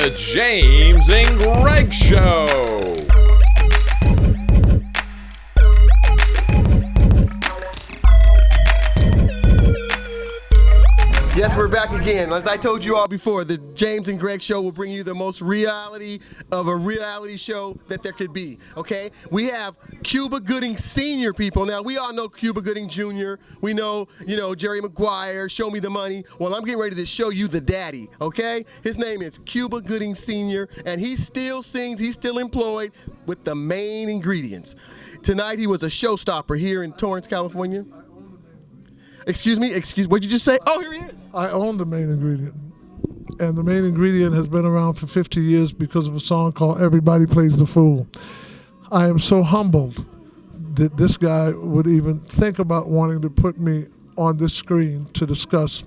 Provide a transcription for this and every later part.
The James and Greg Show. Yes, we're back again. As I told you all before, the James and Greg Show will bring you the most reality of a reality show that there could be, okay? We have Cuba Gooding Sr. people. Now, we all know Cuba Gooding Jr. We know, Jerry Maguire, Show Me the Money. Well, I'm getting ready to show you the daddy, okay? His name is Cuba Gooding Sr., and he still sings. He's still employed with the main ingredients. Tonight, he was a showstopper here in Torrance, California. Excuse me, what did you just say? Oh, here he is. I own the main ingredient. And the main ingredient has been around for 50 years because of a song called Everybody Plays the Fool. I am so humbled that this guy would even think about wanting to put me on this screen to discuss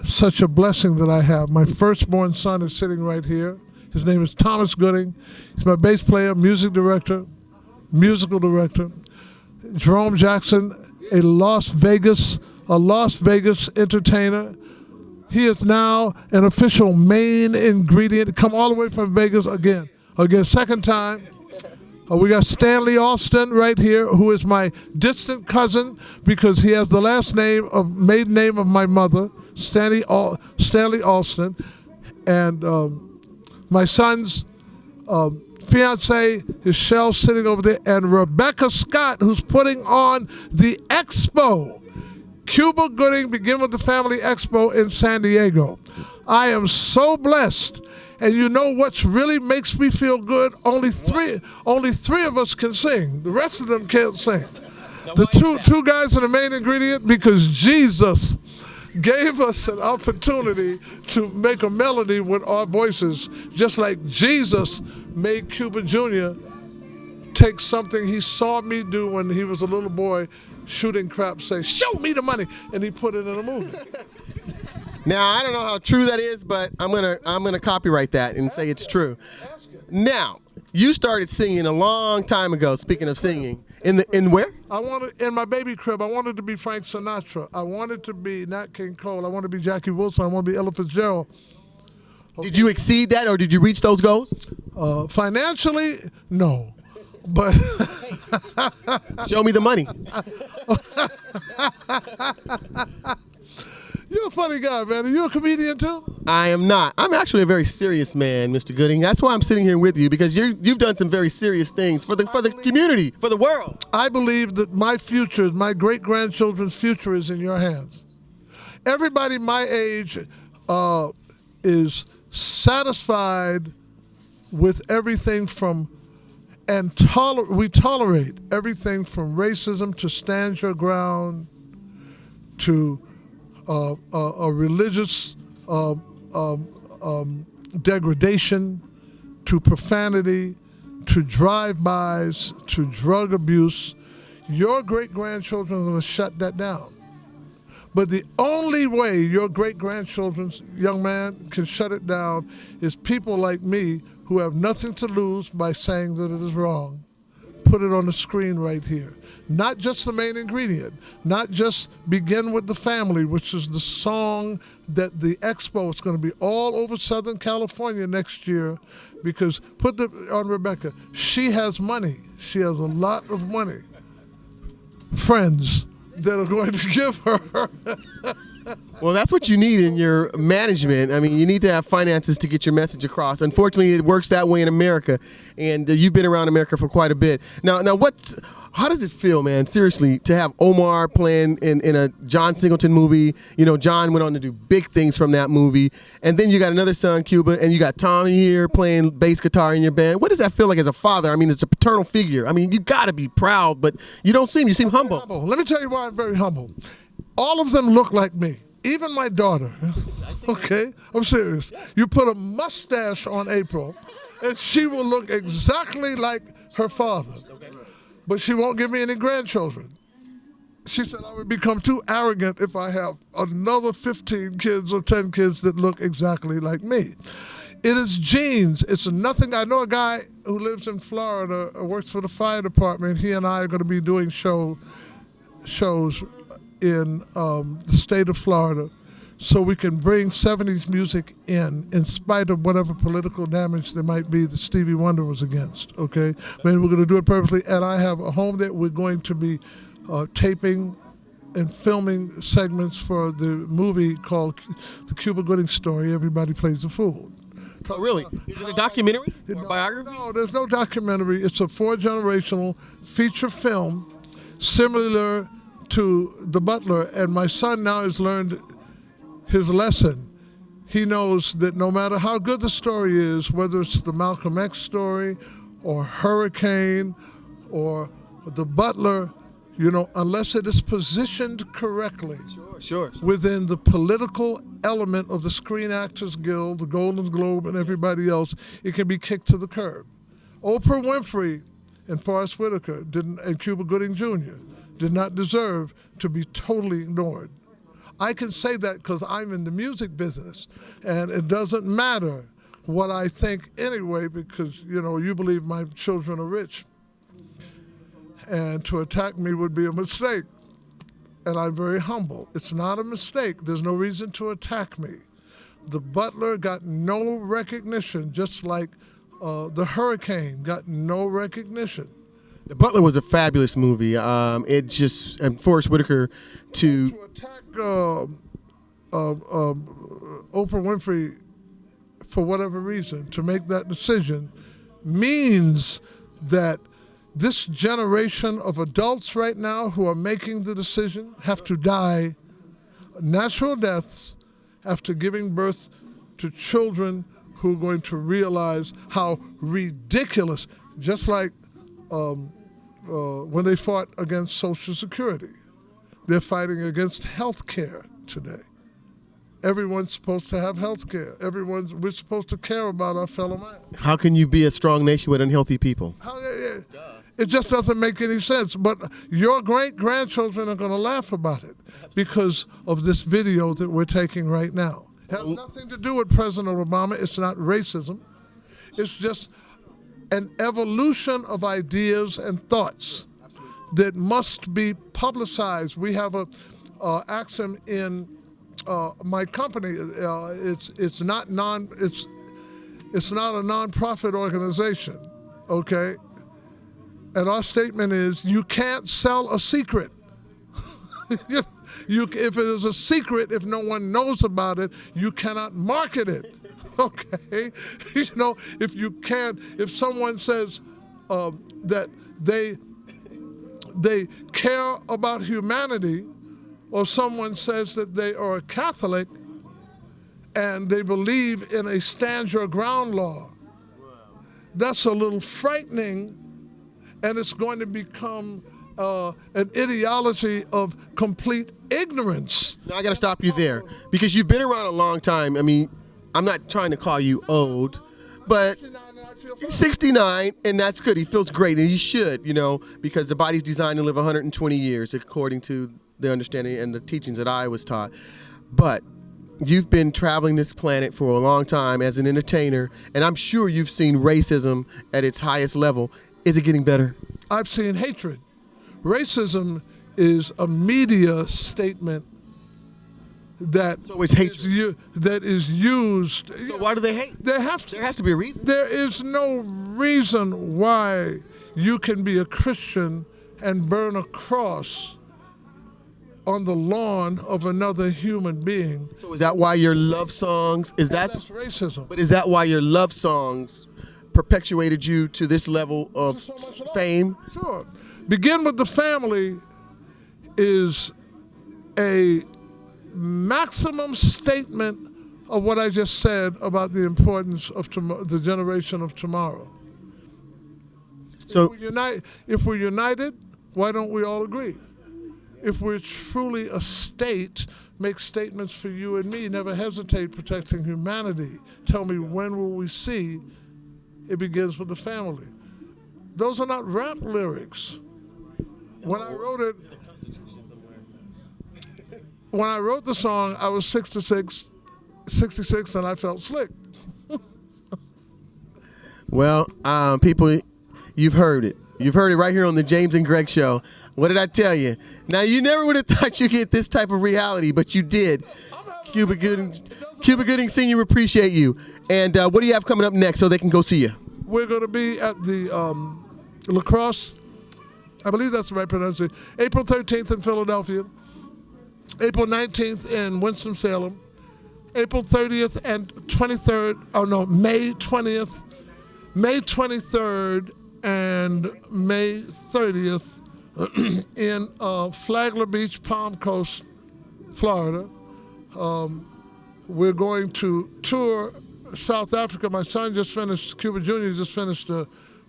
such a blessing that I have. My firstborn son is sitting right here. His name is Thomas Gooding. He's my bass player, musical director. Jerome Jackson, a Las Vegas entertainer. He is now an official main ingredient. Come all the way from Vegas again, second time. We got Stanley Alston right here, who is my distant cousin because he has the maiden name of my mother, Stanley Alston, and my son's fiance is Shell sitting over there, and Rebecca Scott, who's putting on the expo. Cuba Gooding Begin With the Family Expo in San Diego. I am so blessed. And you know what really makes me feel good? Only three of us can sing. The rest of them can't sing. The two guys are the main ingredient because Jesus gave us an opportunity to make a melody with our voices, just like Jesus made Cuba Jr. take something he saw me do when he was a little boy, shooting crap, say, "Show me the money," and he put it in a movie. Now, I don't know how true that is, but I'm gonna copyright that and say it's true. Now, you started singing a long time ago, speaking of singing. In where? In my baby crib. I wanted to be Frank Sinatra. I wanted to be Nat King Cole. I wanted to be Jackie Wilson. I wanted to be Ella Fitzgerald. Okay. Did you exceed that, or did you reach those goals? Financially, no. But show me the money. You're a funny guy, man. Are you a comedian too? I am not. I'm actually a very serious man, Mr. Gooding. That's why I'm sitting here with you, because you've done some very serious things for the community, for the world. I believe that my future, my great-grandchildren's future is in your hands. Everybody my age is satisfied with everything from, we tolerate everything from racism to stand your ground to a religious degradation, to profanity, to drive-bys, to drug abuse. Your great-grandchildren are going to shut that down. But the only way your great-grandchildren's young man can shut it down is people like me who have nothing to lose by saying that it is wrong. Put it on the screen right here. Not just the main ingredient, not just Begin With the Family, which is the song that the expo is going to be all over Southern California next year, because on Rebecca, she has money. She has a lot of money. Friends that are going to give her. Well, that's what you need in your management. I mean, you need to have finances to get your message across. Unfortunately, it works that way in America, and you've been around America for quite a bit. Now, how does it feel, man, seriously, to have Omar playing in a John Singleton movie? You know, John went on to do big things from that movie. And then you got another son, Cuba, and you got Tommy here playing bass guitar in your band. What does that feel like as a father? I mean, it's a paternal figure. I mean, you got to be proud, but you seem humble. Let me tell you why I'm very humble. All of them look like me. Even my daughter. Okay? I'm serious. You put a mustache on April, and she will look exactly like her father. But she won't give me any grandchildren. She said I would become too arrogant if I have another 15 kids or 10 kids that look exactly like me. It is genes. It's nothing. I know a guy who lives in Florida, works for the fire department. He and I are going to be doing shows in the state of Florida. so we can bring 70s music in spite of whatever political damage there might be that Stevie Wonder was against, okay? Maybe we're going to do it perfectly, and I have a home that we're going to be taping and filming segments for the movie called The Cuba Gooding Story, Everybody Plays the Fool. Oh, really? Is it a documentary or a biography? No, there's no documentary. It's a 4-generational feature film similar to The Butler, and my son now has learned his lesson. He knows that no matter how good the story is, whether it's the Malcolm X story or Hurricane or The Butler, you know, unless it is positioned correctly Sure. within the political element of the Screen Actors Guild, the Golden Globe, and everybody else, it can be kicked to the curb. Oprah Winfrey and Forrest Whitaker and Cuba Gooding Jr. did not deserve to be totally ignored. I can say that because I'm in the music business, and it doesn't matter what I think anyway, because, you know, you believe my children are rich. And to attack me would be a mistake. And I'm very humble. It's not a mistake. There's no reason to attack me. The Butler got no recognition, just like the Hurricane got no recognition. The Butler was a fabulous movie. It just, and Forrest Whitaker To attack Oprah Winfrey for whatever reason, to make that decision, means that this generation of adults right now who are making the decision have to die natural deaths after giving birth to children who are going to realize how ridiculous, just like when they fought against Social Security, they're fighting against health care today. Everyone's supposed to have health care. We're supposed to care about our fellow man. How can you be a strong nation with unhealthy people? It just doesn't make any sense. But your great-grandchildren are going to laugh about it because of this video that we're taking right now. It has nothing to do with President Obama. It's not racism. It's just an evolution of ideas and thoughts that must be publicized. We have a axiom in my company. It's not a nonprofit organization, okay? And our statement is, you can't sell a secret. If it is a secret, if no one knows about it, you cannot market it. Okay, you know, if someone says that they care about humanity, or someone says that they are a Catholic and they believe in a stand your ground law, that's a little frightening, and it's going to become an ideology of complete ignorance. Now I got to stop you there because you've been around a long time. I mean, I'm not trying to call you old, but 69, and that's good. He feels great, and he should, you know, because the body's designed to live 120 years, according to the understanding and the teachings that I was taught. But you've been traveling this planet for a long time as an entertainer, and I'm sure you've seen racism at its highest level. Is it getting better? I've seen hatred. Racism is a media statement that that is used. So why do they hate? There has to be a reason. There is no reason why you can be a Christian and burn a cross on the lawn of another human being. So is that why your love songs that's racism? But is that why your love songs perpetuated you to this level of fame? Sure. Begin with the Family is a maximum statement of what I just said about the importance of the generation of tomorrow. So if we're united, why don't we all agree? If we're truly a state, make statements for you and me. Never hesitate protecting humanity. Tell me, when will we see it begins with the family? Those are not rap lyrics. When I wrote the song, I was 66, and I felt slick. Well, people, you've heard it. You've heard it right here on the James and Greg Show. What did I tell you? Now, you never would have thought you'd get this type of reality, but you did. I'm having Cuba Gooding Senior, we appreciate you. And what do you have coming up next so they can go see you? We're going to be at the La Crosse, I believe that's the right pronunciation, April 13th in Philadelphia, April 19th in Winston-Salem, April 30th and 23rd, May 20th, May 23rd and May 30th in Flagler Beach, Palm Coast, Florida. We're going to tour South Africa. My son Cuba Jr. just finished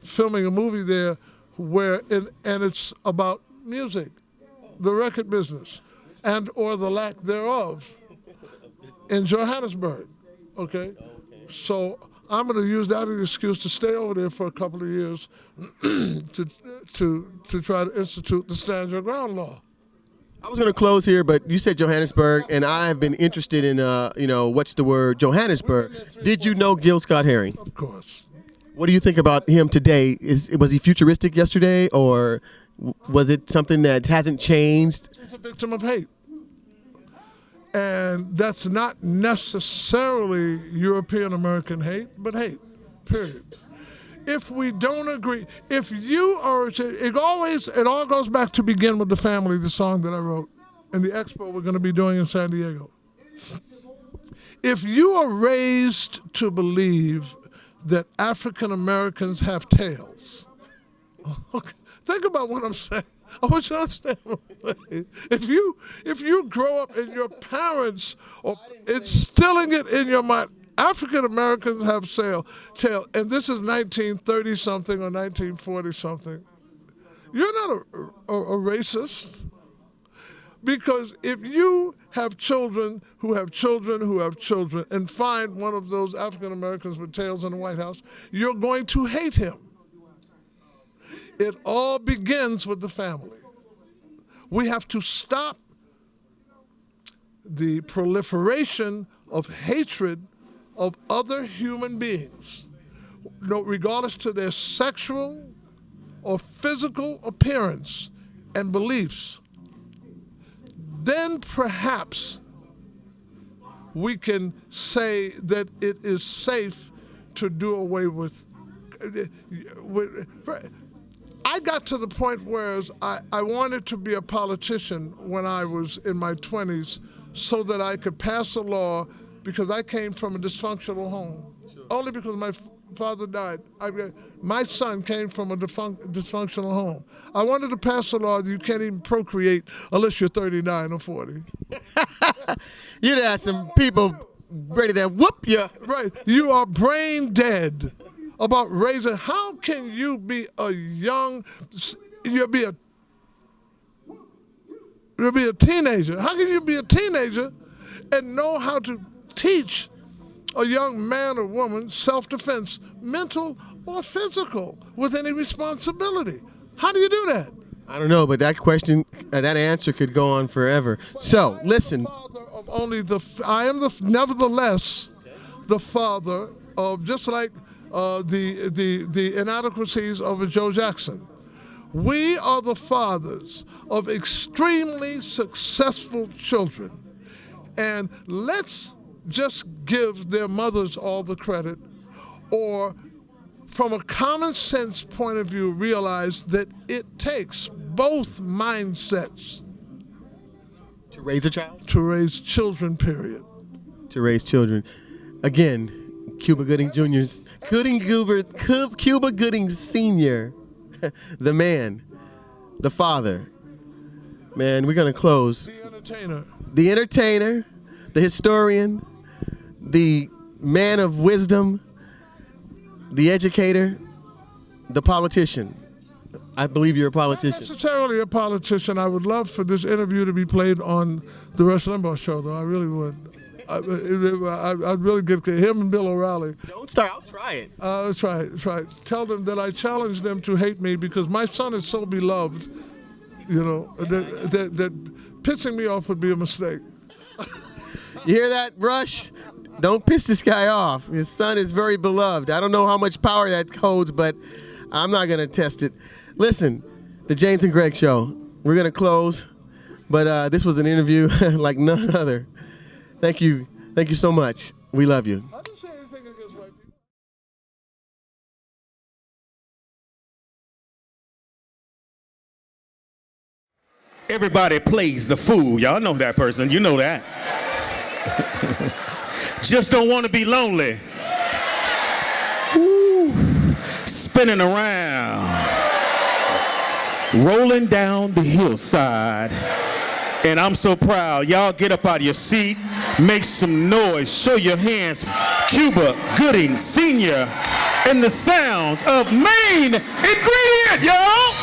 filming a movie there and it's about music, the record business, and or the lack thereof in Johannesburg, okay? So I'm going to use that as an excuse to stay over there for a couple of years to try to institute the stand your ground law. I was going to close here, but you said Johannesburg, and I have been interested in, what's the word, Johannesburg. Did you know Gil Scott-Heron? Of course. What do you think about him today? Was he futuristic yesterday, or was it something that hasn't changed? He's a victim of hate. And that's not necessarily European-American hate, but hate, period. If we don't agree, if you are, it all goes back to Begin with the Family, the song that I wrote, and the expo we're going to be doing in San Diego. If you are raised to believe that African Americans have tails, okay, think about what I'm saying. I want you to understand. If you grow up and your parents are instilling it in your mind, African Americans have tail, and this is 1930 something or 1940 something. You're not a racist, because if you have children who have children who have children and find one of those African Americans with tails in the White House, you're going to hate him. It all begins with the family. We have to stop the proliferation of hatred of other human beings, regardless to their sexual or physical appearance and beliefs. Then perhaps we can say that it is safe to do away with. I got to the point where I wanted to be a politician when I was in my 20s so that I could pass a law, because I came from a dysfunctional home. Sure. Only because my father died. My son came from a dysfunctional home. I wanted to pass a law that you can't even procreate unless you're 39 or 40. You'd have some people ready to whoop you. Right. You are brain dead about raising. How can you be you'll be a teenager? How can you be a teenager and know how to teach a young man or woman self-defense, mental or physical, with any responsibility? How do you do that? I don't know, but that question, that answer could go on forever. So, listen. I am nevertheless the father of, just like the inadequacies of a Joe Jackson. We are the fathers of extremely successful children. And let's just give their mothers all the credit, or from a common sense point of view, realize that it takes both mindsets to raise a child? To raise children, period. To raise children. Again, Cuba Gooding Jr.'s, Cuba Gooding Sr., the man, the father. Man, we're going to close. The entertainer. The entertainer, the historian, the man of wisdom, the educator, the politician. I believe you're a politician. Not necessarily a politician. I would love for this interview to be played on the Rush Limbaugh show, though. I really would. I'd really get him and Bill O'Reilly. Don't start. I'll try it. Let's try it. Tell them that I challenge them to hate me because my son is so beloved, that pissing me off would be a mistake. You hear that, Rush? Don't piss this guy off. His son is very beloved. I don't know how much power that holds, but I'm not going to test it. Listen, the James and Greg Show. We're going to close, but this was an interview like none other. Thank you. Thank you so much. We love you. I didn't say anything against white people. Everybody plays the fool. Y'all know that person. You know that. Just don't want to be lonely. Ooh. Spinning around. Rolling down the hillside. And I'm so proud. Y'all get up out of your seat. Make some noise. Show your hands. Cuba Gooding Sr. and the sounds of Main Ingredient, y'all.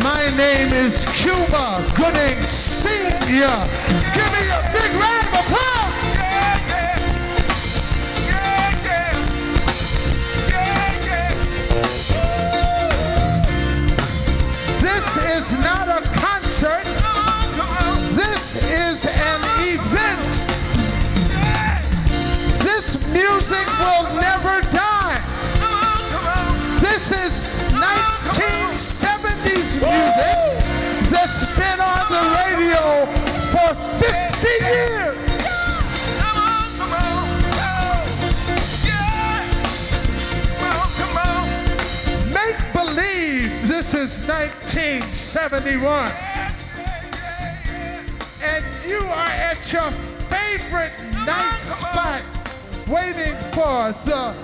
My name is Cuba Gooding Sr. Give me a big round of applause. This is not a concert. This is an event. This music will never die. This is 1970s music that's been on the radio for 50 years. Make believe this is 1971. And you are at your favorite night spot waiting for the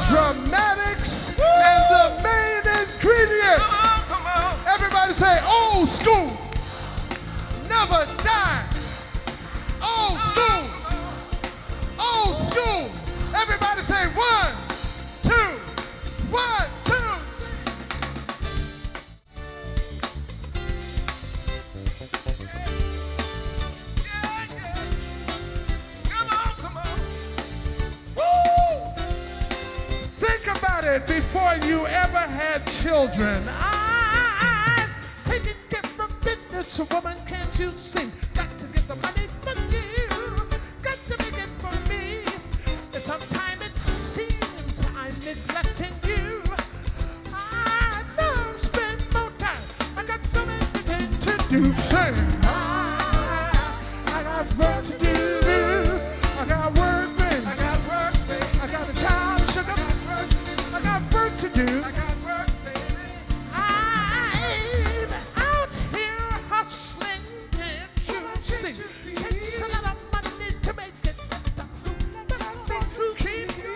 dramatics and the main ingredient. Everybody say old school, never die. Old school, old school. Everybody say 1, 2, 1, 2. Before you ever had children, I'm taking care of business, woman, can't you see? Got to get the money for you, got to make it for me. And sometimes it seems I'm neglecting you. I know spend more time, I got so many things to do. Say, I got work to do, I got work, baby. I got work, baby. I got a job, sugar. I got work to do. I got work, baby. I'm out here hustling, can't you see? Takes a lot of money to make it. But I think to keep you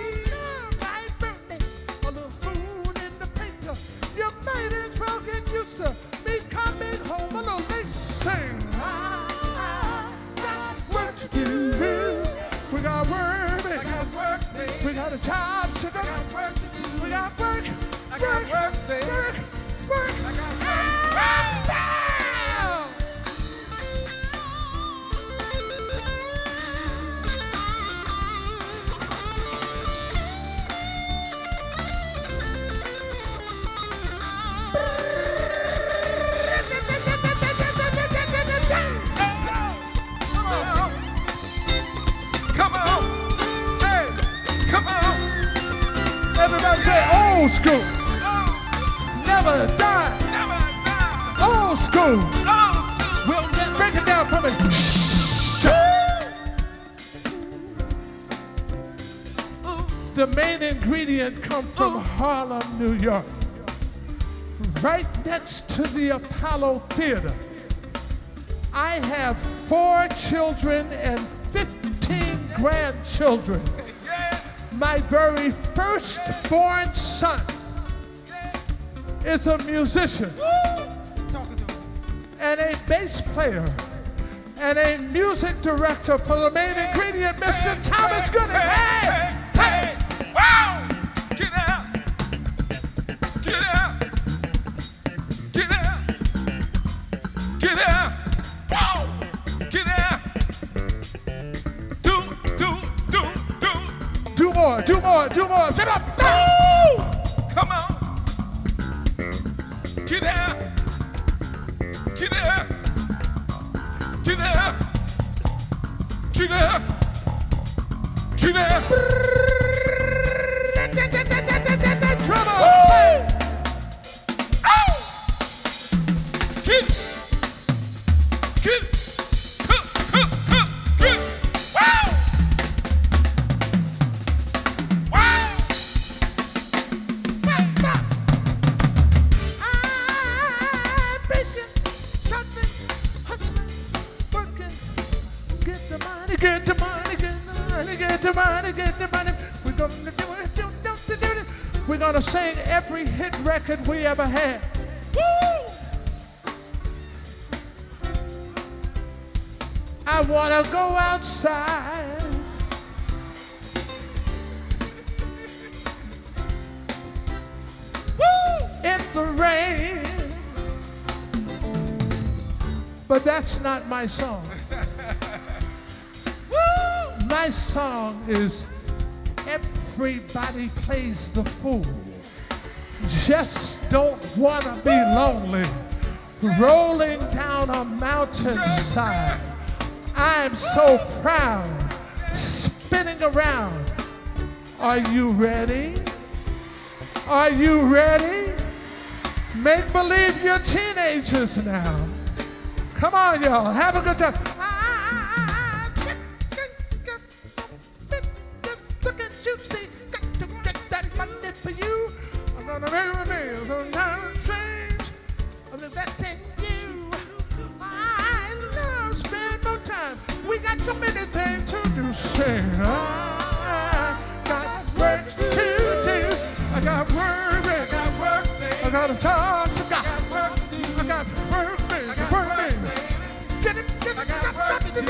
my birthday. A little food in the paper. You might as well get used to me coming home a little late. Sing. I got work to do. We got work, baby. I got work, baby. We got a job, sugar. I got work to do. We got work, I got work, baby. Work, I got work. Come on, hey, come on. Everybody say old school. Never die. Old school. We'll never break it down for me. The main ingredient comes from Harlem, New York. Right next to the Apollo Theater. I have 4 children and 15 grandchildren. My very firstborn son is a musician and a bass player and a music director for the main ingredient, Mr. Thomas Gooding. Hey! Hey! Wow! Get out! Get out! Get out! Get out! Wow! Get out! Do. Do more. Shut up! Woo! Come on! Get out! Get out! Get out! Get out! Get out! Trouble! Get! Wow! Wow! I'm bitching, shopping, hustling, working. Get the money, get the money, get the money, get the money, get the money. We're gonna do it, do it. We're gonna sing every hit record we ever had. Woo! I wanna go outside. Woo! In the rain. But that's not my song. Woo! My song is Everybody Plays the Fool. Just don't wanna be lonely. Rolling down a mountainside. I'm so proud, spinning around. Are you ready? Are you ready? Make believe you're teenagers now. Come on, y'all, have a good time. Got to get that money for you. I'm gonna make a deal, sometimes change. I'm investing you. I love spend more time. We got so many things to do. Say, I got work to do. I got work, I gotta talk to God. I got work, Get it, I got work to do.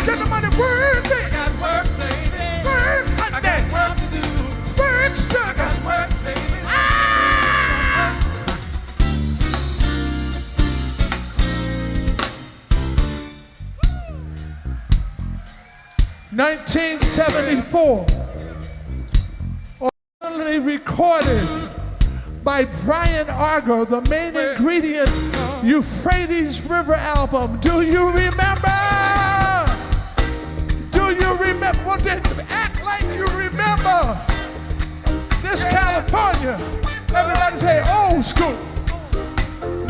Get the money, work it. 1974, originally recorded by Brian Argo, the main ingredient, Euphrates River album. Do you remember? Do you remember? Well, then act like you remember. This California, everybody say old school,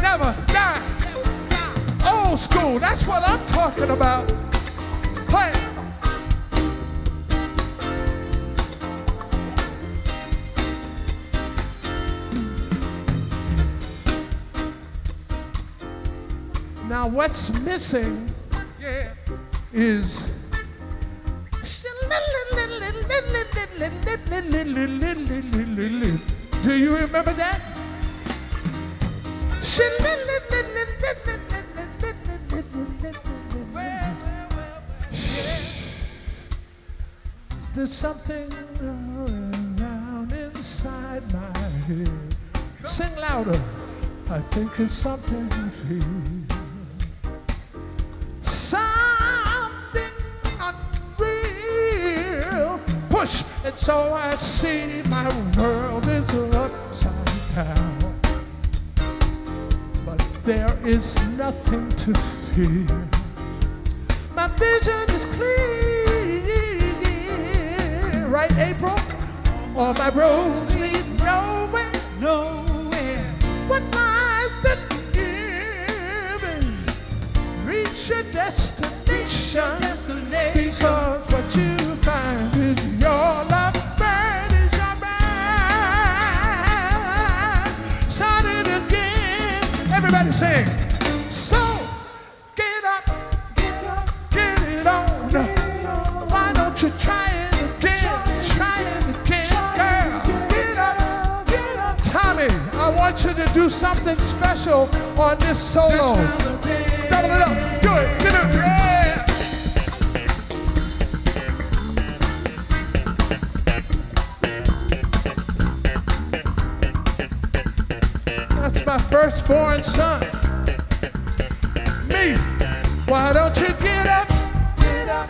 never die. Old school, that's what I'm talking about. Play. Now what's missing is do you remember that? There's something around inside my head. Sing louder. I think it's something you feel. Something unreal. Push, and so I see my world is upside down. But there is nothing to fear. My vision is clear. Right, April? All my roads lead nowhere. Nowhere. What lies the giving? Reach your destination. Because what you find is want you to do something special on this solo. Double it up. Do it. Get it. Yeah. That's my firstborn son. Me. Why don't you get up? Get up.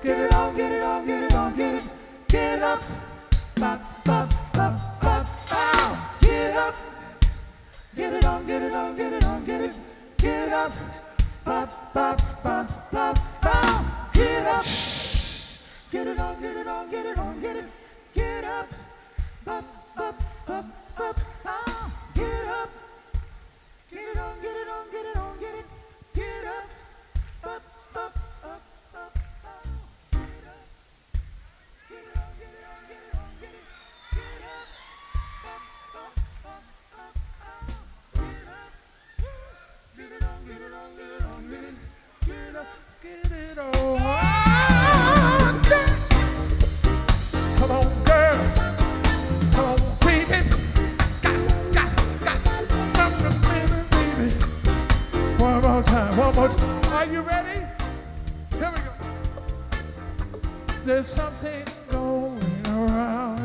Get it on, get it on, get it on, get it. Get up. Bop, bop, bop, bop, bow. Get up. Get it on, get it on, get it on, get it. Get up. Bop, bop, bop, bop, bow. Get up. Get it on, get it on, get it on, get it. Get up. Bop, bop, bop, bop, bow. Get up. Get it on, get it on, get it on, get it. Get up. Bop, bop, bop, bop, bow. Get up. Get it on, get it on, get it on, get it. Get up. Bop, bop, bop, bop, bow. Get up. Get it on, get it on, get it on, get it. Get up. Get it on. Come on, girl. Come on, baby. Baby. One more time, one more time. Are you ready? Here we go. There's something going around.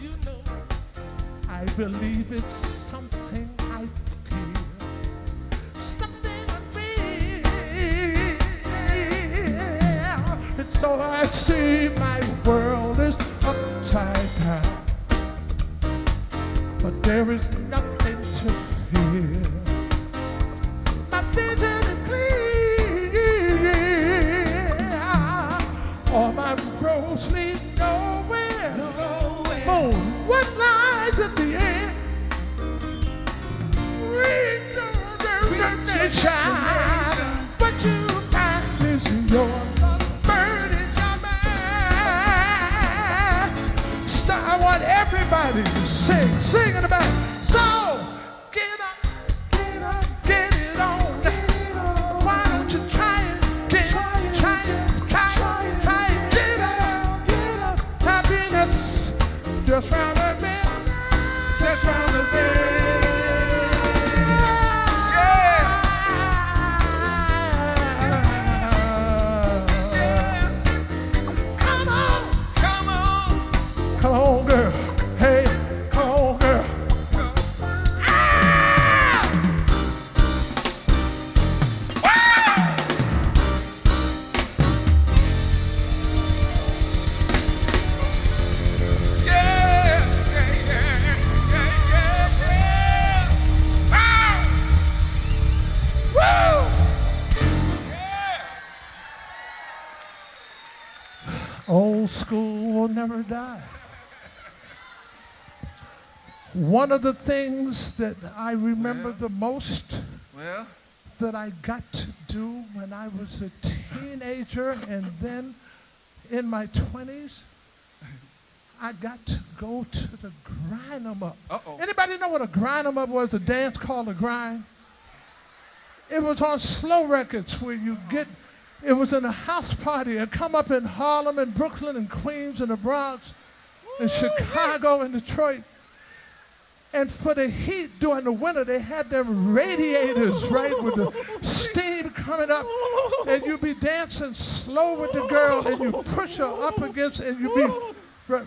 You know, I believe it's something I feel. Something I feel. And so I see my world is upside down. But there is nothing to fear. My vision is clear. All my roads lead nowhere. Oh, what lies at the end? Reach your shine. What you find is your burden is your man. I want everybody to sing in the back. So, get up, get it on. Why don't you try it? Try it, get up. Happiness just round the bend, just round the bend. Come on, girl. Hey, come on, girl. Ah! Yeah. Ah! Woo! Yeah. Old school will never die. One of the things that I remember the most that I got to do when I was a teenager and then in my 20s, I got to go to the grind 'em up. Anybody know what a grind 'em up was? A dance called a grind? It was on slow records where you get, it was in a house party. It come up in Harlem and Brooklyn and Queens and the Bronx and Chicago and Detroit. And for the heat during the winter, they had them radiators, right, with the steam coming up. And you'd be dancing slow with the girl, and you push her up against, and you'd be, right.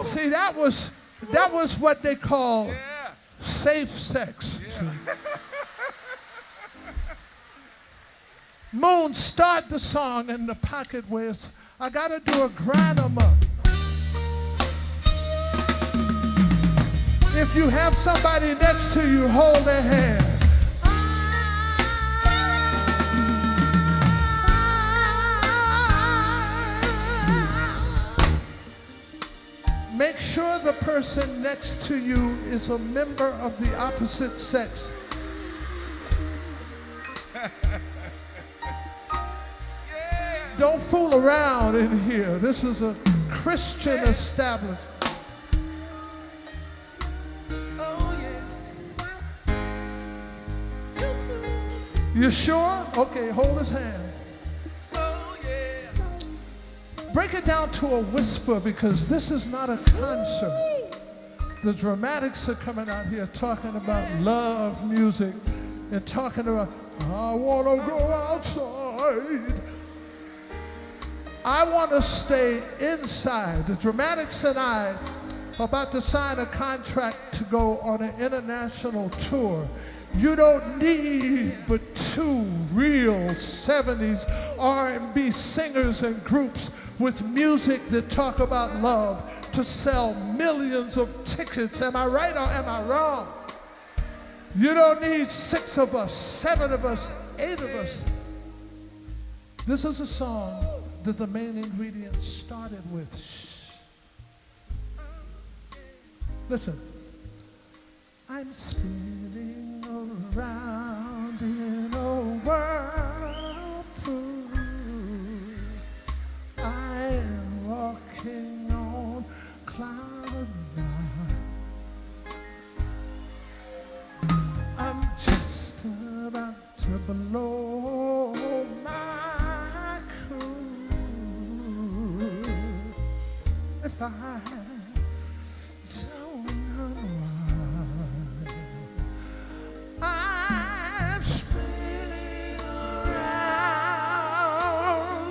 See, that was what they call safe sex. Yeah. Moon, start the song in the pocket where it's, I gotta do a grind 'em up. If you have somebody next to you, hold their hand. Make sure the person next to you is a member of the opposite sex. Don't fool around in here. This is a Christian establishment. You sure? Okay, hold his hand. break it down to a whisper because this is not a concert. The dramatics are coming out here talking about love music and talking about, I want to go outside. I want to stay inside. The dramatics and I are about to sign a contract to go on an international tour. You don't need but two real 70s R&B singers and groups with music that talk about love to sell millions of tickets. Am I right or am I wrong? You don't need 6 of us, 7 of us, 8 of us. This is a song that the main ingredient started with. Shh. Listen. I'm spinning around in a whirlpool. I'm walking on cloud nine. I'm just about to blow my cool. If I don't unwind, I'm spinning around,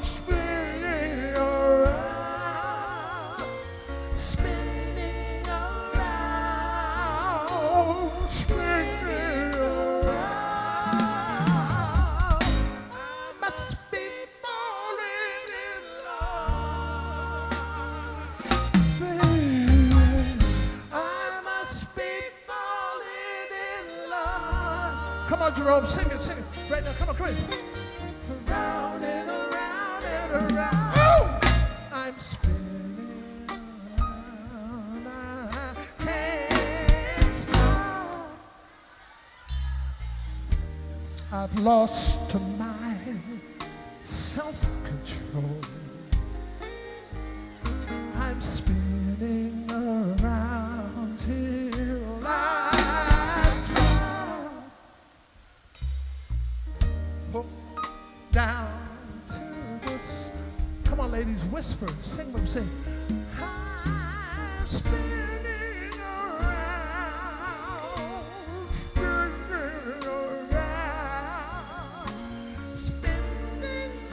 spinning around, spinning around, spinning around. I must be falling in love, baby. I must be falling in love. Come on, Jerome, sing it, right now. Come on, come on. Around and around and around. Oh! I'm spinning around. I can't stop. I've lost my self-control. I'm spinning around till I drop down to this. Come on, ladies, whisper, sing them, sing. I'm spinning around, spinning around, spinning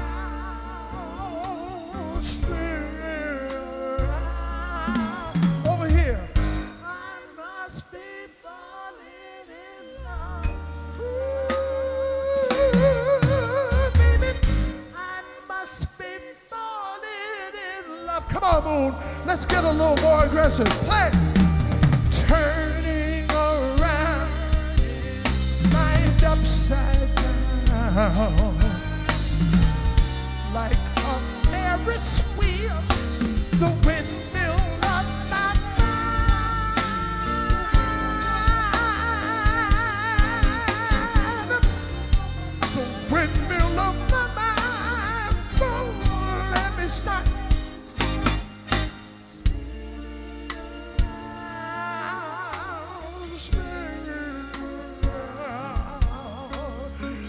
around, spinning around. Over here. I must be falling in love. Ooh, baby, I must be falling in love. Come on, Moon. Let's get a little more aggressive. Play. Turning around, mind upside down, like a Ferris wheel, the windmill of my mind, the windmill of my mind. Oh, let me start.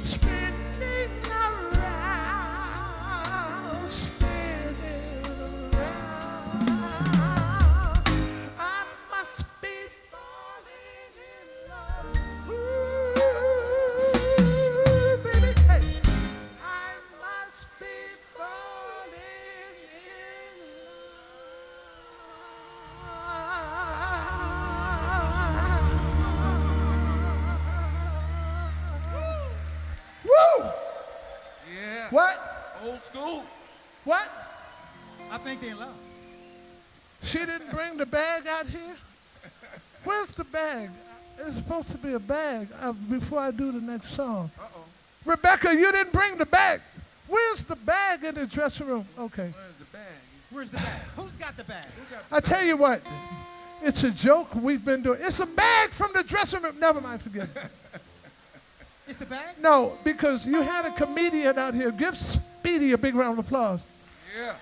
Spinning around, spinning around. I must be falling in love. Ooh, baby, hey. I must be falling in love. Woo! Yeah. What? Old school. What? I think they in love. She didn't bring the bag out here? Where's the bag? There's supposed to be a bag before I do the next song. Uh-oh. Rebecca, you didn't bring the bag. Where's the bag in the dressing room? Okay. Where's the bag? Where's the bag? Who's got the bag? I tell you what, it's a joke we've been doing. It's a bag from the dressing room. Never mind, forget it. It's the bag? No, because you had a comedian out here. Give Speedy a big round of applause. Yeah.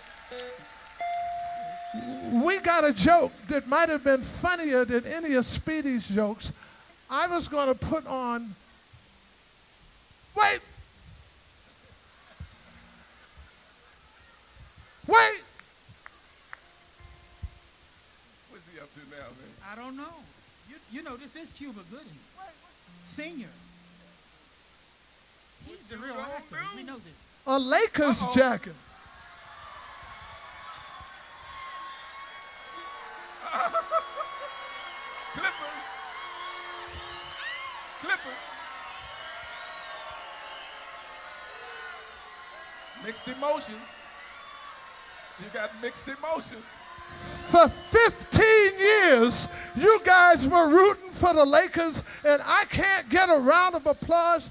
We got a joke that might have been funnier than any of Speedy's jokes. I was going to put on. Wait! Wait. What's he up to now, man? I don't know. You know, this is Cuba Gooding. Senior. He's the real actor. We know this. A Lakers jacket. Clippers. Mixed emotions. You got mixed emotions. For 15 years, you guys were rooting for the Lakers, and I can't get a round of applause.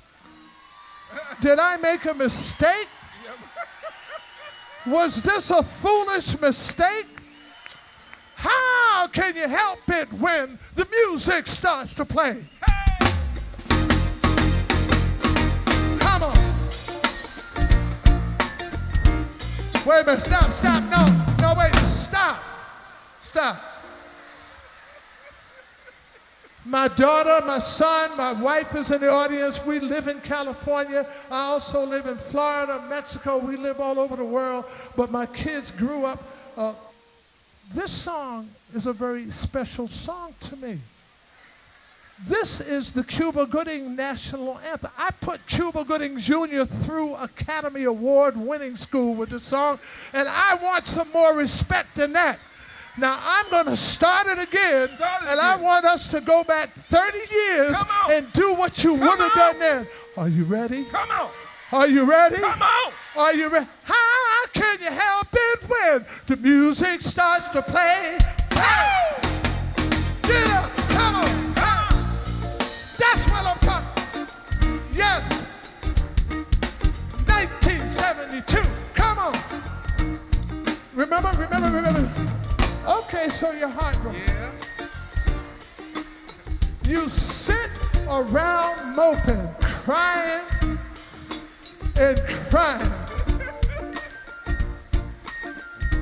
Did I make a mistake? Was this a foolish mistake? How can you help it when the music starts to play? Come on. Wait a minute, stop, no, wait, stop. My daughter, my son, my wife is in the audience. We live in California. I also live in Florida, Mexico. We live all over the world, but my kids grew up. This song is a very special song to me. This is the Cuba Gooding National Anthem. I put Cuba Gooding Jr. through Academy Award winning school with this song, and I want some more respect than that. Now, I'm going to start it again, and I want us to go back 30 years and do what you would have done then. Are you ready? Come on. Are you ready? Come on. Are you ready? How can you help it when the music starts to play? Hey! Get up. Come on. That's what I'm talking. Yes. 1972. Come on. Remember. Okay, so your heart goes. Yeah. You sit around moping, crying and crying.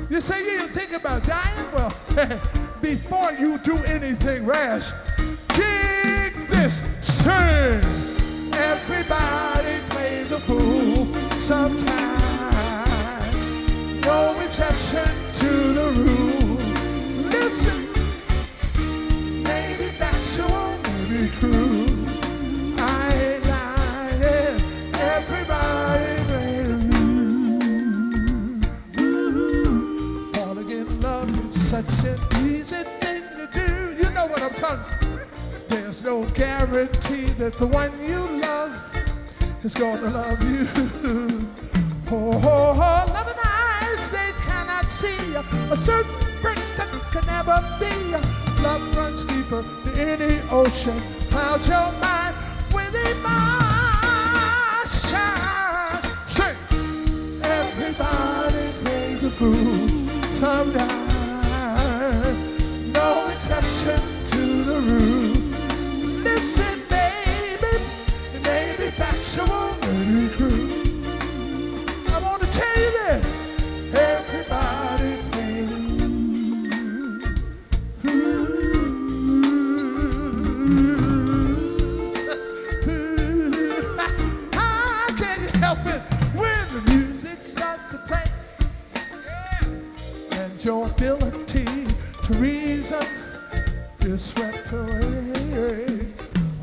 You say you didn't think about dying? Well, before you do anything rash, dig this, sing. Everybody plays a fool sometimes. No exception to the rule. Listen, maybe factual, maybe true. I ain't lying. Everybody plays a fool. Falling in love is such an easy thing to do. You know what I'm talking about. There's no guarantee that the one you love is gonna love you. Loving eyes, they cannot see. A certain person can never be. Love runs deeper than any ocean. Cloud your mind with emotion. Sing. Everybody plays a fool sometimes. No exception to the rule. Listen, baby, it may be factual, maybe true. I want to tell you that everybody plays. How can you help it when the music starts to play? And your ability to reason is swept away.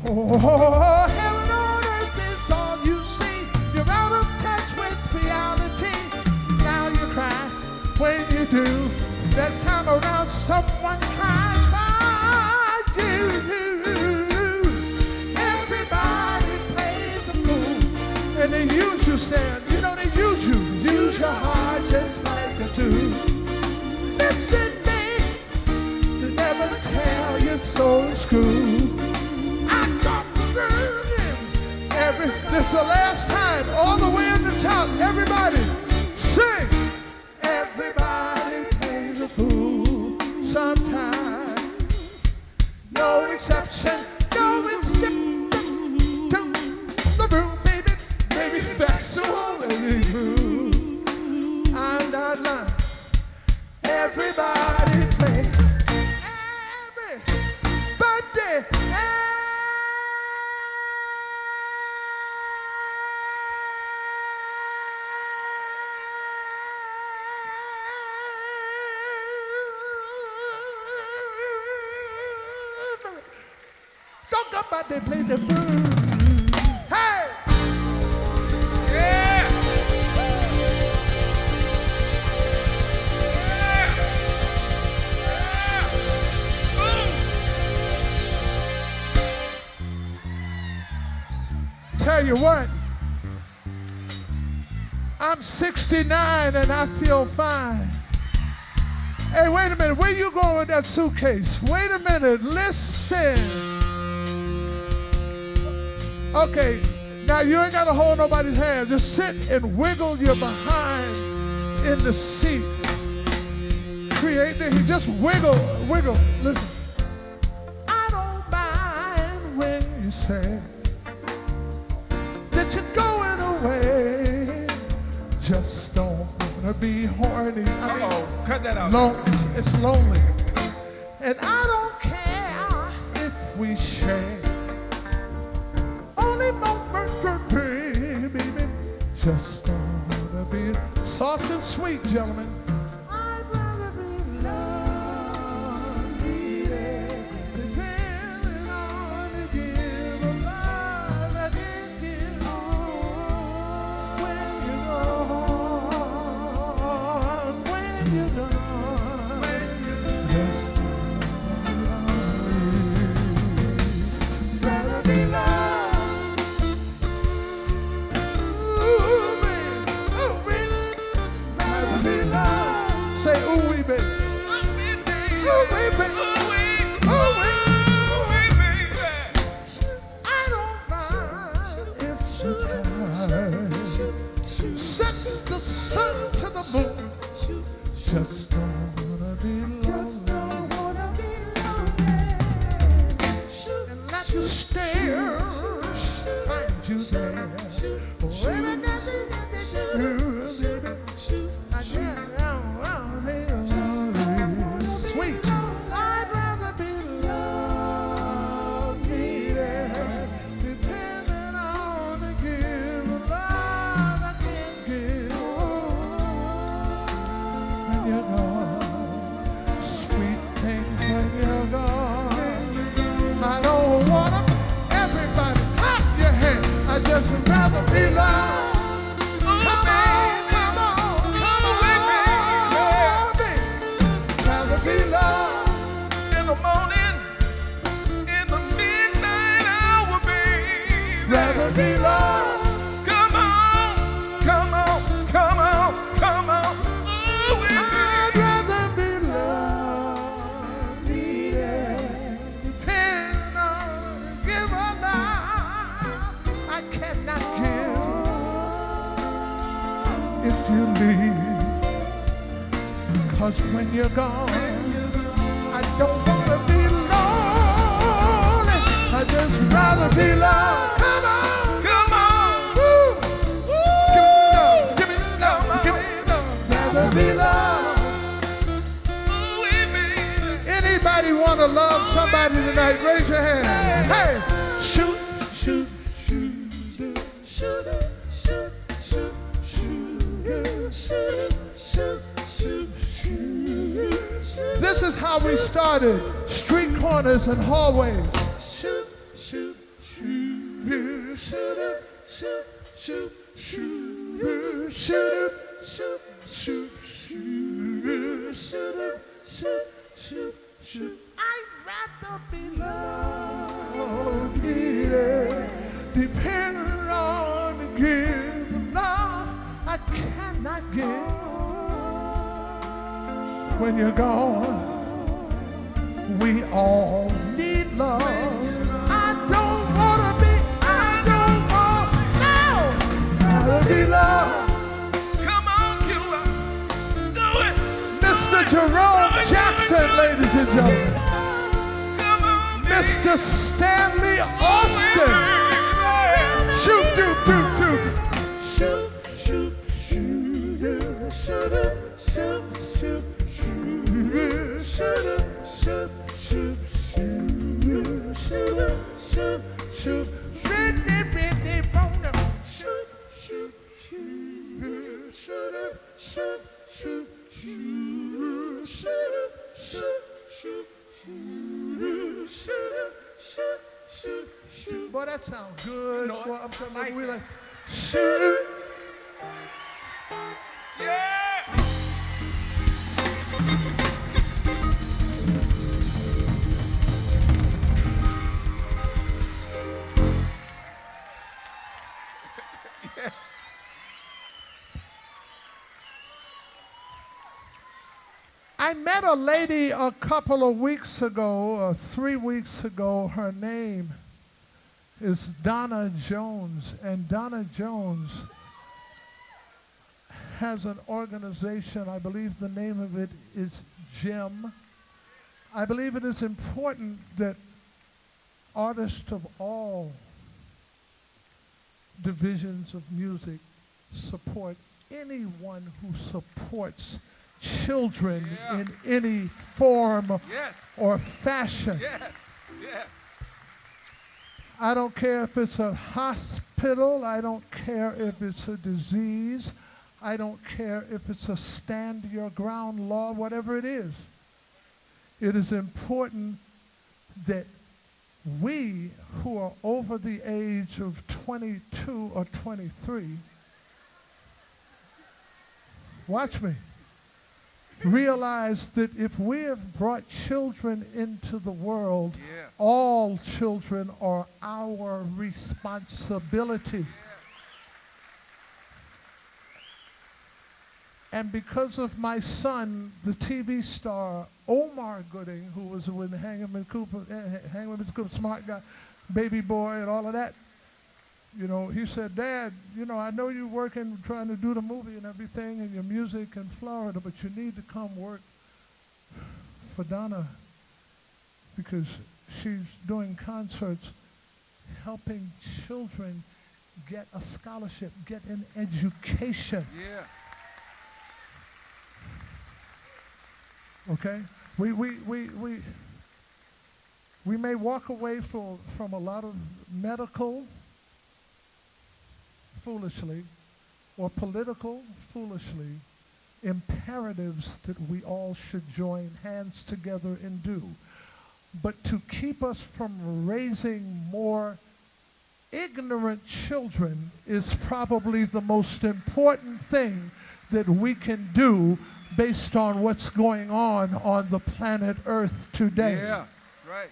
Heaven on earth is all you see. You're out of touch with reality. Now you cry when you do. Next time around, someone cries for you. Everybody plays the fool, and they use you, Stan. You know they use you. Use your heart just like a tool. Lipstick made to never tell your soul is cool. This is the last time, all the way at the top. Everybody, sing. Everybody plays a fool sometimes. No exception, no exception to the rule, baby. Maybe factual, maybe true. I'm not lying. Everybody plays. Everybody. about they play the blues. Hey! Yeah! Tell you what, I'm 69 and I feel fine. Hey, wait a minute, where you going with that suitcase? Wait a minute, listen. Okay, now you ain't gotta hold nobody's hand. Just sit and wiggle your behind in the seat. Create the heat, just wiggle, wiggle. Listen, I don't mind when you say that you're going away. Just don't wanna be horny. I mean, Cut that out. it's lonely. And I don't care if we share only moments of pain, baby. Just don't wanna be soft and sweet, gentlemen. I'd rather be loved, needed, depending on the give of love I can give when you're gone, when you're gone, just rather be loved. Ooh, baby, rather be loved. Say ooh, wee, baby. Ooh, wee, baby. Ooh, wee. I don't mind if she tired. Sets the sun to the moon. Just don't wanna be lonely. And let you stare. Find you there. Baby, that's it. I can't. Sweet. I'd rather be loved, needed, depending on the give of love I can give. When you're gone, sweet thing, when you're gone, I don't wanna. Everybody, clap your hands. I just rather be loved. Come on, come on, come on, baby. Rather be loved. In the morning, in the midnight hour, baby. Rather be loved. Come on, come on, come on, come on. Ooh, I'd rather be loved, needed, depending on the give of love I cannot give if you leave. 'Cause when you're gone, I don't wanna be lonely. I just rather be loved. Come on, come on. woo, woo. Give me love, give me love. Rather be loved. Ooh, baby. Anybody want to love somebody tonight? Raise your hand. Hey, shoot, shoot, shoot, shoot, shoot, shoot, shoot, shoot, shoot, shoot, shoot, shoot. This is how we started. Street corners and hallways. Shoot, shoot, shoot, shoot, shoot, shoot, shoot, shoot, shoot, shoot, shoot, shoot, shoot, shoot, shoot. I'd rather be loved, needed, depending on the give of love I cannot give. When you're gone, we all need love. I don't wanna be, I don't want, no, rather be loved. Come on, Cuba. Do it. Mr. Jerome Jackson, ladies and gentlemen. Come on, baby. Mr. Stanley Austin. Shoot, doop, doop, doop. Shoot, shoot, shoot, shoot, shoot, shoot, shoot, shoot, shoot, shoot, shoot, shoot, shoot, shoot. Biddy, biddy, boner. Shoot, shoot, shoot, shoot, shoot, shoot, shoot, shoot, shoot, shoot, shoot, shoot, shoot, shoot, shoot. Boy, that sounds good. No, Boy, I'm telling I like you, we it. like, shoot. Yeah! I met a lady a couple of weeks ago, 3 weeks ago. Her name is Donna Jones, and Donna Jones has an organization. I believe the name of it is GEM. I believe it is important that artists of all divisions of music support anyone who supports children Yeah. in any form Yes. or fashion. Yes. Yes. I don't care if it's a hospital. I don't care if it's a disease. I don't care if it's a stand your ground law, whatever it is. It is important that we who are over the age of 22 or 23, watch me, realize that if we have brought children into the world, Yeah. all children are our responsibility. And because of my son, the TV star Omar Gooding, who was with Hangman Cooper, smart guy, baby boy, and all of that, you know, he said, Dad, you know, I know you're working, trying to do the movie and everything, and your music in Florida, but you need to come work for Donna because she's doing concerts, helping children get a scholarship, get an education. Yeah. Okay? We may walk away from a lot of medical foolishly or political foolishly imperatives that we all should join hands together and do. But to keep us from raising more ignorant children is probably the most important thing that we can do based on what's going on the planet Earth today. Yeah. That's right.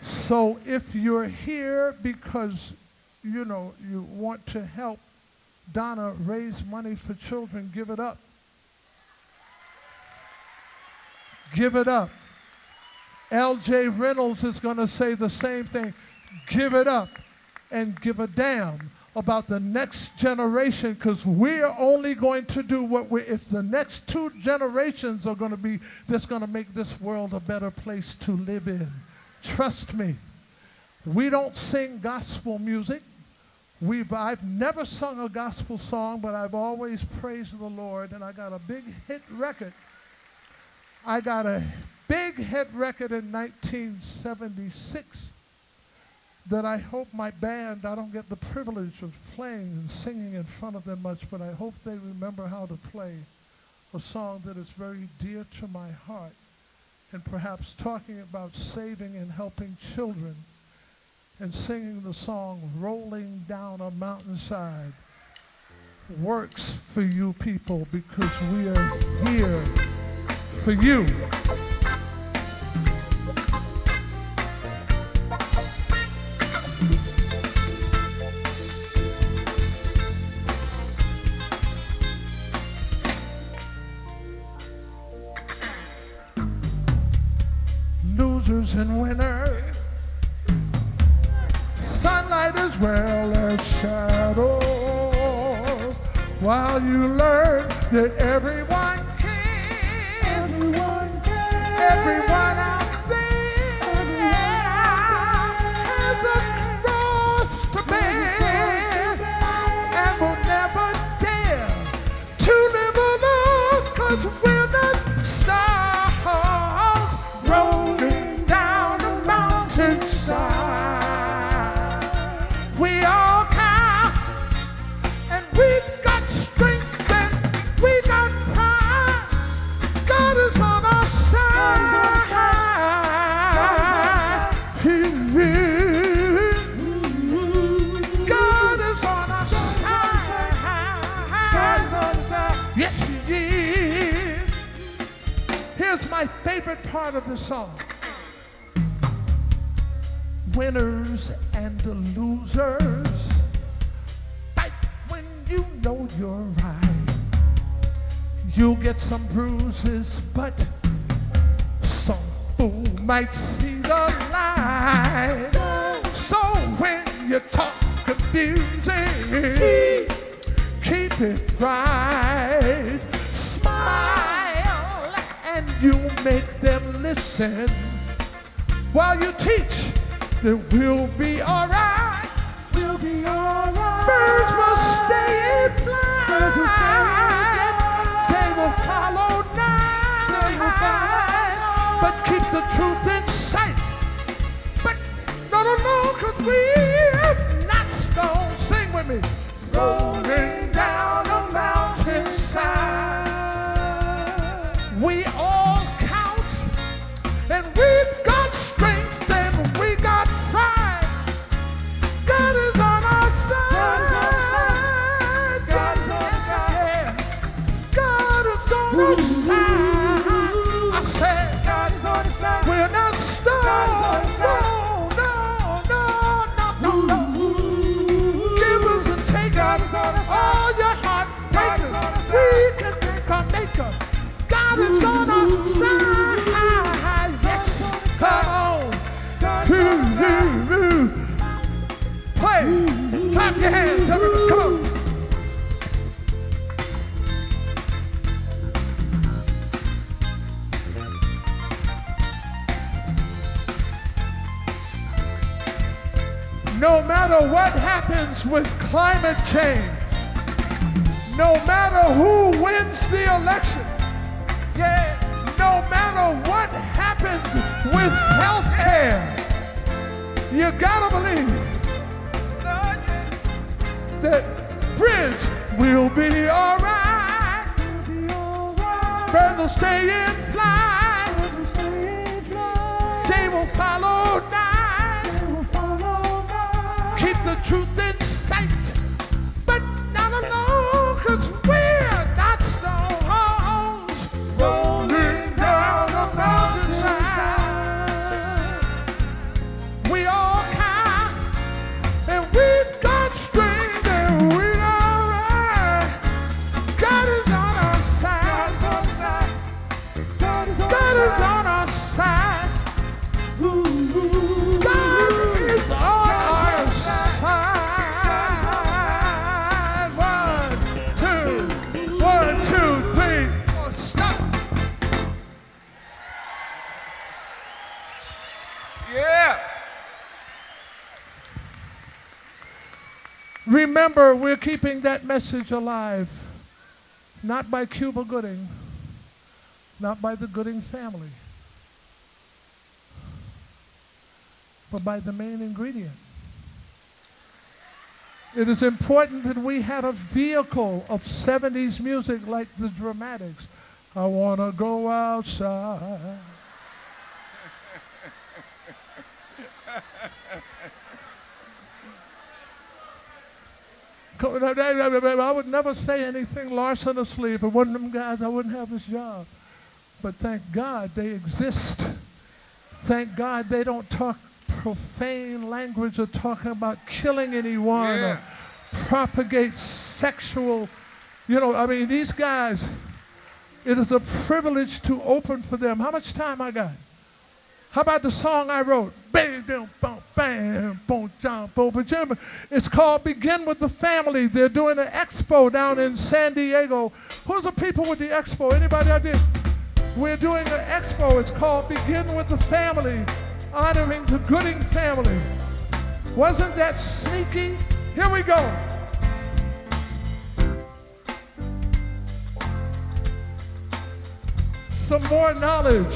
So if you're here because, you know, you want to help Donna raise money for children, give it up. Give it up. L.J. Reynolds is going to say the same thing. Give it up and give a damn about the next generation, because we're only going to do what if the next 2 generations are going to be, that's going to make this world a better place to live in. Trust me. We don't sing gospel music. I've never sung a gospel song, but I've always praised the Lord, and I got a big hit record. I got a big hit record in 1976 that I hope my band, I don't get the privilege of playing and singing in front of them much, but I hope they remember how to play a song that is very dear to my heart, and perhaps talking about saving and helping children, and singing the song Rolling Down a Mountainside works for you people, because we are here for you. Losers and winners, sunlight as well as shadows, while you learn that everyone out there has a cross to bear and will never dare to live alone, 'cause we're not stars rolling down a mountainside. We all count, and we've got strength, and we got pride. Here's my favorite part of the song. Winners and the losers fight when you know you're right. You'll get some bruises, but some fool might see the light. So when you talk confusing, keep it right. Smile and you make them listen. While you teach, they will be alright. We'll be alright. Birds will stay in flight. Birds will stay in flight. They will follow night. They will follow. But keep the truth in sight. But no, 'cause we're not stones. Sing with me. Rolling down a mountainside. We all count, and we've got strength, and we got pride. God is on our side. God is on our side. God is on our side. I said, God is on our side. We're not stones. No. Givers and takers, all your heart breakers. We can make a maker. God is on our side. Yes, come on. Play. Clap your hands, everybody. Come on. No matter what happens with climate change, no matter who wins the election, no matter what happens with health care, you gotta believe that bridge will be alright. Birds will stay in flight. They will follow night. Keep the truth in sight, but not alone, 'cause we're not stones rolling down a mountainside. We all count, and we've got strength, and we're alright. God is on our side. God is on our side. God is on our side. 1, 2, 3, 4, stop. Yeah. Remember, we're keeping that message alive, not by Cuba Gooding, not by the Gooding family, but by the main ingredient. It is important that we had a vehicle of 70s music like the Dramatics. I want to go outside. I would never say anything Larson asleep. If it wasn't them guys, I wouldn't have this job. But thank God they exist. Thank God they don't talk profane language or talking about killing anyone or propagate sexual, these guys, it is a privilege to open for them. How much time I got? How about the song I wrote? Bam, bam, bam, bam, boom, jam, boom, jam. It's called Begin with the Family. They're doing an expo down in San Diego. Who's the people with the expo? Anybody out there? We're doing an expo. It's called Begin with the Family, honoring the Gooding family. Wasn't that sneaky? Here we go. Some more knowledge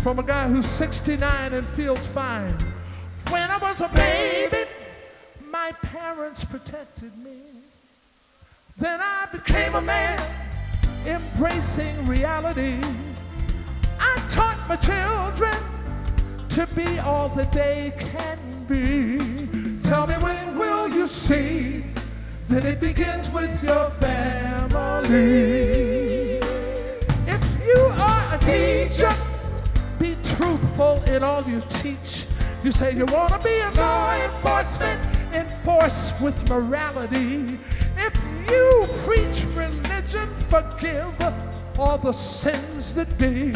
from a guy who's 69 and feels fine. When I was a baby, my parents protected me. Then I became a man, embracing reality. I taught my children to be all that they can be. Tell me, when will you see that it begins with your family? If you are a teenager, in all you teach. You say you want to be a law enforcement, enforce with morality. If you preach religion, forgive all the sins that be.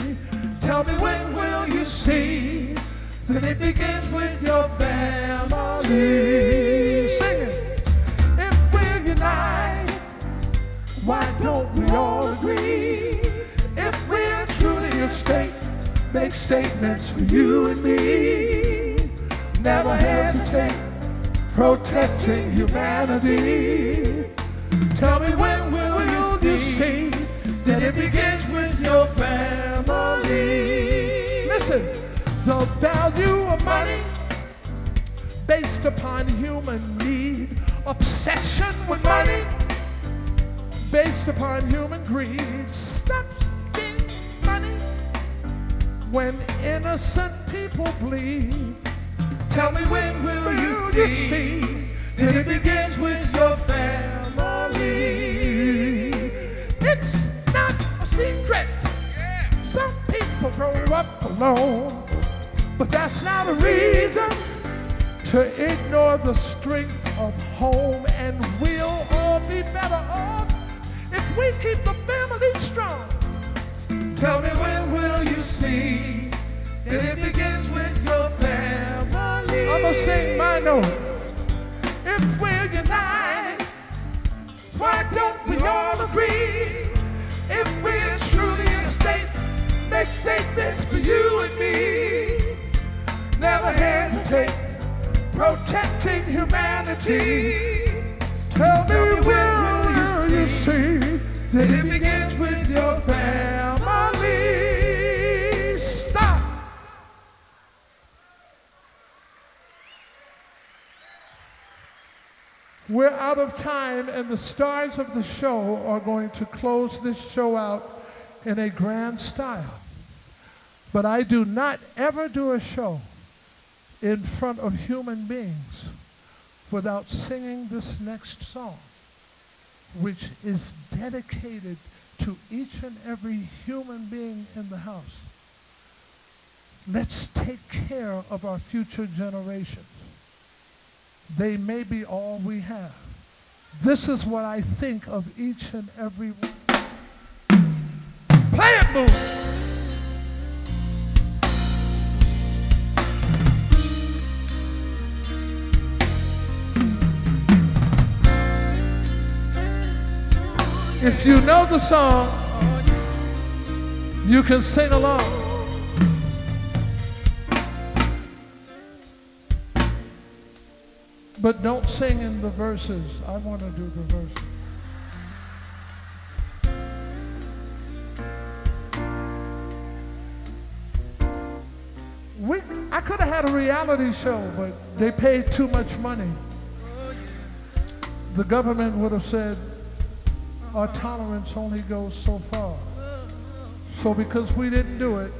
Tell me, when will you see that it begins with your family? Sing it. If we're united, why don't we all agree? If we're truly a state, make statements for you and me. Never hesitate protecting humanity. Tell me, when will you see that it begins with your family? Listen, the value of money based upon human need, obsession with money based upon human greed. Stop spending money when innocent people bleed. Tell me, when will you see that it begins with your family? It's not a secret. Some people grow up alone, but that's not a reason to ignore the strength of home. And we'll all be better off if we keep the family strong. Tell me, when will you see that it begins with your family? I'm gonna sing my note. If we're united, why don't we all agree? If we're truly a state, make statements for you and me. Never hesitate protecting humanity. Tell me, when will you see that it begins with your family? Stop. We're out of time, and the stars of the show are going to close this show out in a grand style. But I do not ever do a show in front of human beings without singing this next song, which is dedicated to each and every human being in the house. Let's take care of our future generations. They may be all we have. This is what I think of each and every one. Play it, Boo! If you know the song, you can sing along. But don't sing in the verses. I want to do the verses. I could have had a reality show, but they paid too much money. The government would have said, our tolerance only goes so far. So because we didn't do it,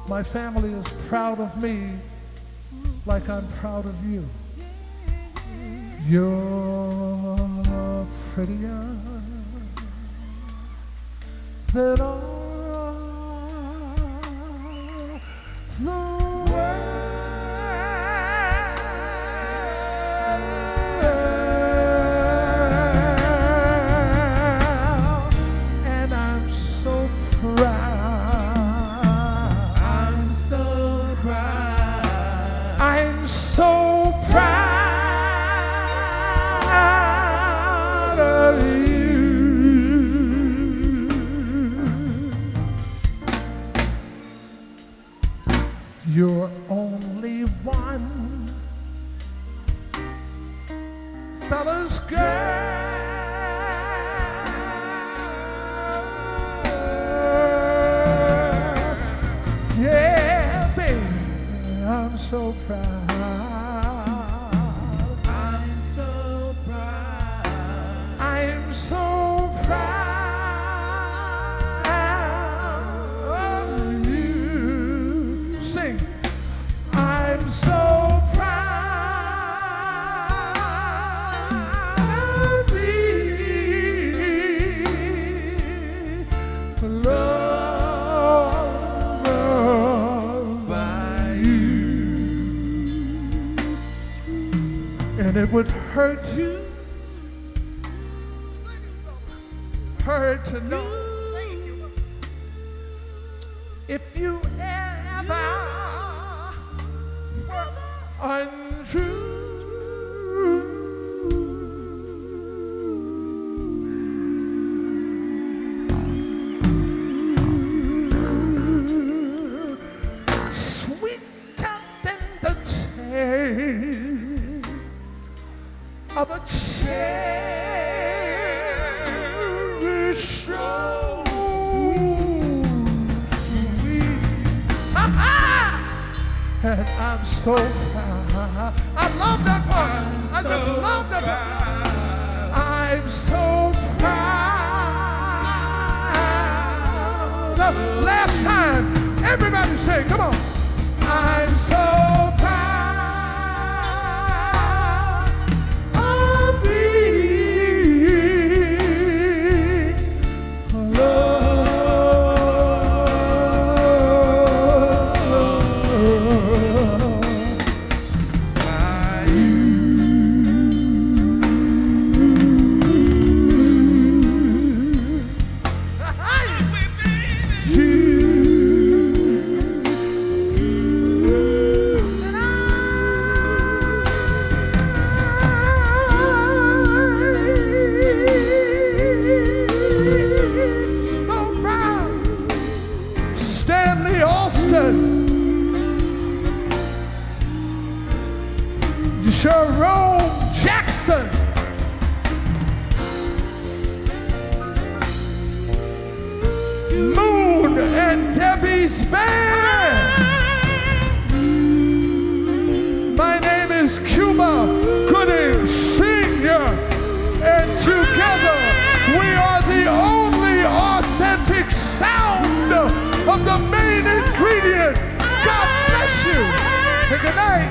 my family is proud of me like I'm proud of you. You're prettier than all the world. And I'm so proud. I'm so proud. I'm so proud. You're only one fella's girl. Yeah, baby, I'm so proud. I'm so proud. I'm so proud of you. Sing. I'm so proud of me. Loved by it would hurt you, hurt to know if you ever were untrue. Sweeter than the taste of a cherished rose, sweet. And I'm so proud. I love that part. I just love that part. I'm so proud. Last time, everybody say, come on. I'm so proud of being loved by you. Jerome Jackson, Moon and Debbie's band. My name is Cuba Gooding Sr., and together we are the only authentic sound of the main ingredient. God bless you, and good night.